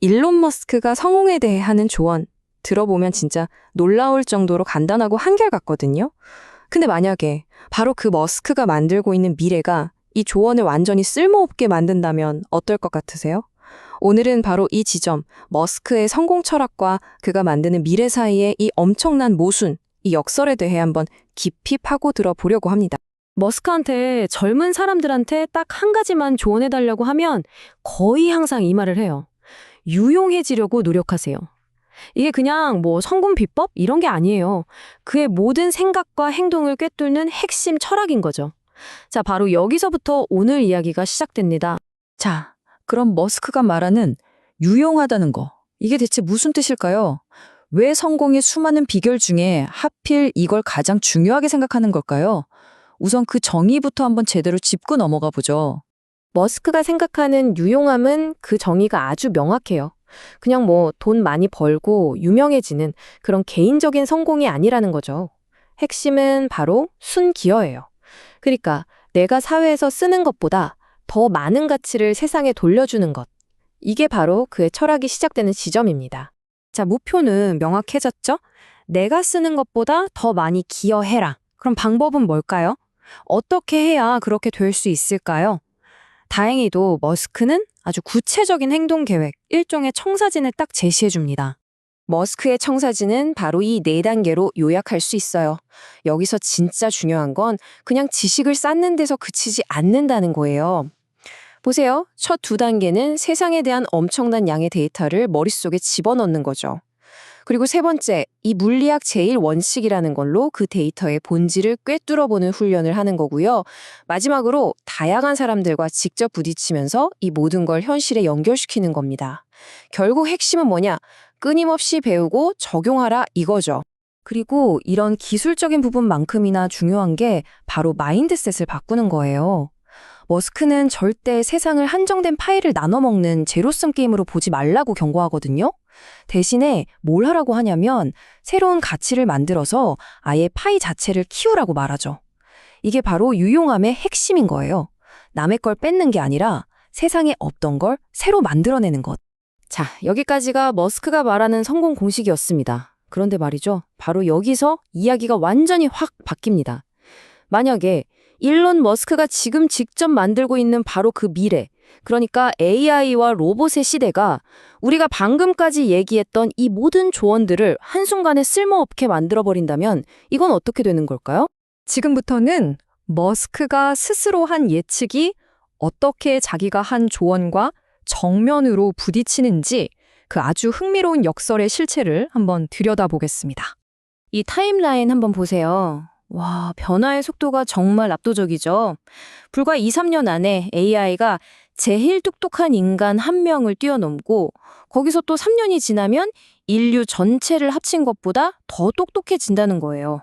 일론 머스크가 성공에 대해 하는 조언 들어보면 진짜 놀라울 정도로 간단하고 한결같거든요. 근데 만약에 바로 그 머스크가 만들고 있는 미래가 이 조언을 완전히 쓸모없게 만든다면 어떨 것 같으세요? 오늘은 바로 이 지점, 머스크의 성공 철학과 그가 만드는 미래 사이의 이 엄청난 모순, 이 역설에 대해 한번 깊이 파고들어 보려고 합니다. 머스크한테 젊은 사람들한테 딱 한 가지만 조언해달라고 하면 거의 항상 이 말을 해요. 유용해지려고 노력하세요. 이게 그냥 뭐 성공 비법 이런 게 아니에요. 그의 모든 생각과 행동을 꿰뚫는 핵심 철학인 거죠. 자, 바로 여기서부터 오늘 이야기가 시작됩니다. 자, 그럼 머스크가 말하는 유용하다는 거, 이게 대체 무슨 뜻일까요? 왜 성공의 수많은 비결 중에 하필 이걸 가장 중요하게 생각하는 걸까요? 우선 그 정의부터 한번 제대로 짚고 넘어가 보죠. 머스크가 생각하는 유용함은 그 정의가 아주 명확해요. 그냥 뭐 돈 많이 벌고 유명해지는 그런 개인적인 성공이 아니라는 거죠. 핵심은 바로 순기여예요. 그러니까 내가 사회에서 쓰는 것보다 더 많은 가치를 세상에 돌려주는 것. 이게 바로 그의 철학이 시작되는 지점입니다. 자, 목표는 명확해졌죠? 내가 쓰는 것보다 더 많이 기여해라. 그럼 방법은 뭘까요? 어떻게 해야 그렇게 될 수 있을까요? 다행히도 머스크는 아주 구체적인 행동 계획, 일종의 청사진을 딱 제시해 줍니다. 머스크의 청사진은 바로 이 4단계로 요약할 수 있어요. 여기서 진짜 중요한 건 그냥 지식을 쌓는 데서 그치지 않는다는 거예요. 보세요. 첫 2단계는 세상에 대한 엄청난 양의 데이터를 머릿속에 집어넣는 거죠. 그리고 3번째, 이 물리학 제1원칙이라는 걸로 그 데이터의 본질을 꿰뚫어보는 훈련을 하는 거고요. 마지막으로 다양한 사람들과 직접 부딪히면서 이 모든 걸 현실에 연결시키는 겁니다. 결국 핵심은 뭐냐? 끊임없이 배우고 적용하라 이거죠. 그리고 이런 기술적인 부분만큼이나 중요한 게 바로 마인드셋을 바꾸는 거예요. 머스크는 절대 세상을 한정된 파일을 나눠 먹는 제로섬 게임으로 보지 말라고 경고하거든요. 대신에 뭘 하라고 하냐면 새로운 가치를 만들어서 아예 파이 자체를 키우라고 말하죠. 이게 바로 유용함의 핵심인 거예요. 남의 걸 뺏는 게 아니라 세상에 없던 걸 새로 만들어내는 것. 자, 여기까지가 머스크가 말하는 성공 공식이었습니다. 그런데 말이죠. 바로 여기서 이야기가 완전히 확 바뀝니다. 만약에 일론 머스크가 지금 직접 만들고 있는 바로 그 미래, 그러니까 AI와 로봇의 시대가 우리가 방금까지 얘기했던 이 모든 조언들을 한순간에 쓸모없게 만들어버린다면 이건 어떻게 되는 걸까요? 지금부터는 머스크가 스스로 한 예측이 어떻게 자기가 한 조언과 정면으로 부딪히는지 그 아주 흥미로운 역설의 실체를 한번 들여다보겠습니다. 이 타임라인 한번 보세요. 와, 변화의 속도가 정말 압도적이죠. 불과 2, 3년 안에 AI가 제일 똑똑한 인간 1명을 뛰어넘고 거기서 또 3년이 지나면 인류 전체를 합친 것보다 더 똑똑해진다는 거예요.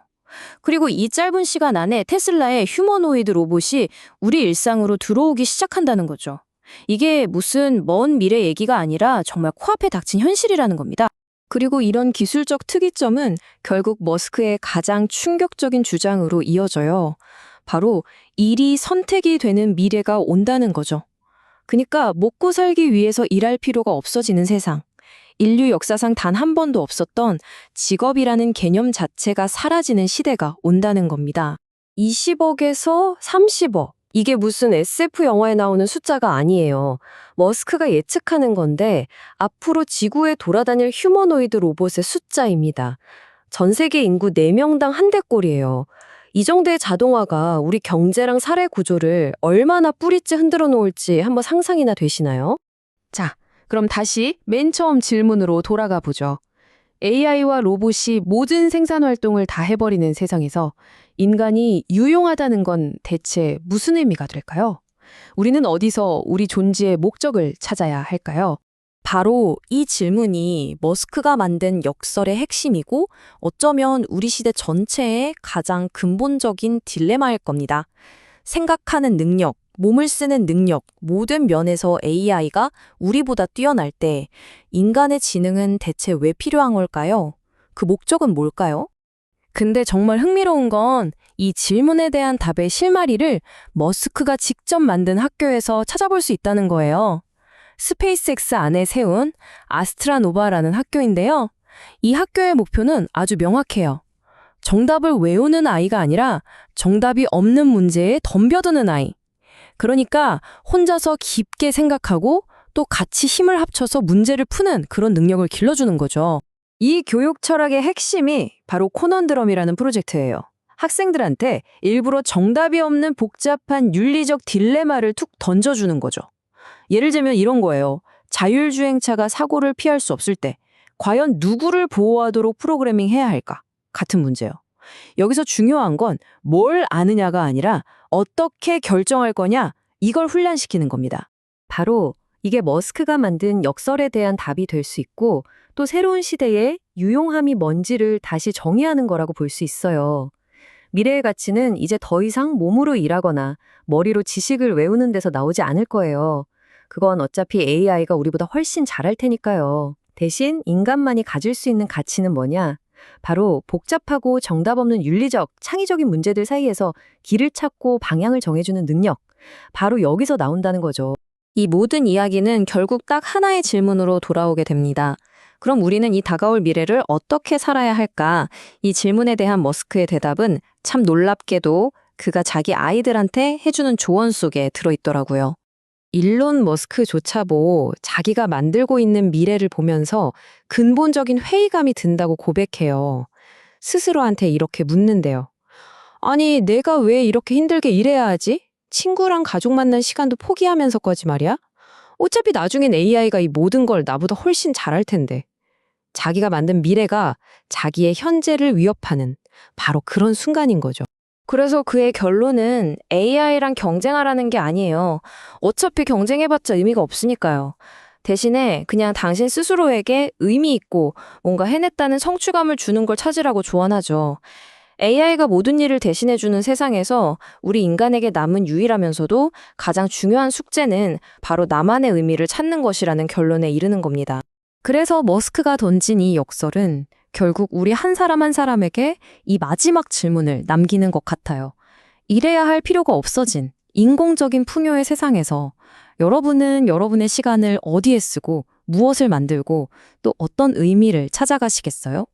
그리고 이 짧은 시간 안에 테슬라의 휴머노이드 로봇이 우리 일상으로 들어오기 시작한다는 거죠. 이게 무슨 먼 미래 얘기가 아니라 정말 코앞에 닥친 현실이라는 겁니다. 그리고 이런 기술적 특이점은 결국 머스크의 가장 충격적인 주장으로 이어져요. 바로 일이 선택이 되는 미래가 온다는 거죠. 그러니까 먹고 살기 위해서 일할 필요가 없어지는 세상. 인류 역사상 단 한 번도 없었던 직업이라는 개념 자체가 사라지는 시대가 온다는 겁니다. 20억에서 30억. 이게 무슨 SF 영화에 나오는 숫자가 아니에요. 머스크가 예측하는 건데 앞으로 지구에 돌아다닐 휴머노이드 로봇의 숫자입니다. 전 세계 인구 4명당 1대꼴이에요. 이 정도의 자동화가 우리 경제랑 사회 구조를 얼마나 뿌리째 흔들어 놓을지 한번 상상이나 되시나요? 자, 그럼 다시 맨 처음 질문으로 돌아가 보죠. AI와 로봇이 모든 생산 활동을 다 해버리는 세상에서 인간이 유용하다는 건 대체 무슨 의미가 될까요? 우리는 어디서 우리 존재의 목적을 찾아야 할까요? 바로 이 질문이 머스크가 만든 역설의 핵심이고 어쩌면 우리 시대 전체의 가장 근본적인 딜레마일 겁니다. 생각하는 능력, 몸을 쓰는 능력, 모든 면에서 AI가 우리보다 뛰어날 때 인간의 지능은 대체 왜 필요한 걸까요? 그 목적은 뭘까요? 근데 정말 흥미로운 건 이 질문에 대한 답의 실마리를 머스크가 직접 만든 학교에서 찾아볼 수 있다는 거예요. 스페이스X 안에 세운 아스트라노바라는 학교인데요. 이 학교의 목표는 아주 명확해요. 정답을 외우는 아이가 아니라 정답이 없는 문제에 덤벼드는 아이. 그러니까 혼자서 깊게 생각하고 또 같이 힘을 합쳐서 문제를 푸는 그런 능력을 길러주는 거죠. 이 교육 철학의 핵심이 바로 코넌드럼이라는 프로젝트예요. 학생들한테 일부러 정답이 없는 복잡한 윤리적 딜레마를 툭 던져주는 거죠. 예를 들면 이런 거예요. 자율주행차가 사고를 피할 수 없을 때 과연 누구를 보호하도록 프로그래밍해야 할까? 같은 문제요. 여기서 중요한 건 뭘 아느냐가 아니라 어떻게 결정할 거냐, 이걸 훈련시키는 겁니다. 바로 이게 머스크가 만든 역설에 대한 답이 될 수 있고 또 새로운 시대의 유용함이 뭔지를 다시 정의하는 거라고 볼 수 있어요. 미래의 가치는 이제 더 이상 몸으로 일하거나 머리로 지식을 외우는 데서 나오지 않을 거예요. 그건 어차피 AI가 우리보다 훨씬 잘할 테니까요. 대신 인간만이 가질 수 있는 가치는 뭐냐? 바로 복잡하고 정답 없는 윤리적, 창의적인 문제들 사이에서 길을 찾고 방향을 정해주는 능력. 바로 여기서 나온다는 거죠. 이 모든 이야기는 결국 딱 하나의 질문으로 돌아오게 됩니다. 그럼 우리는 이 다가올 미래를 어떻게 살아야 할까? 이 질문에 대한 머스크의 대답은 참 놀랍게도 그가 자기 아이들한테 해주는 조언 속에 들어있더라고요. 일론 머스크조차 자기가 만들고 있는 미래를 보면서 근본적인 회의감이 든다고 고백해요. 스스로한테 이렇게 묻는데요. 아니, 내가 왜 이렇게 힘들게 일해야 하지? 친구랑 가족 만난 시간도 포기하면서까지 말이야? 어차피 나중엔 AI가 이 모든 걸 나보다 훨씬 잘할 텐데. 자기가 만든 미래가 자기의 현재를 위협하는 바로 그런 순간인 거죠. 그래서 그의 결론은 AI랑 경쟁하라는 게 아니에요. 어차피 경쟁해봤자 의미가 없으니까요. 대신에 그냥 당신 스스로에게 의미 있고 뭔가 해냈다는 성취감을 주는 걸 찾으라고 조언하죠. AI가 모든 일을 대신해주는 세상에서 우리 인간에게 남은 유일하면서도 가장 중요한 숙제는 바로 나만의 의미를 찾는 것이라는 결론에 이르는 겁니다. 그래서 머스크가 던진 이 역설은 결국 우리 한 사람 한 사람에게 이 마지막 질문을 남기는 것 같아요. 일해야 할 필요가 없어진 인공적인 풍요의 세상에서 여러분은 여러분의 시간을 어디에 쓰고 무엇을 만들고 또 어떤 의미를 찾아가시겠어요?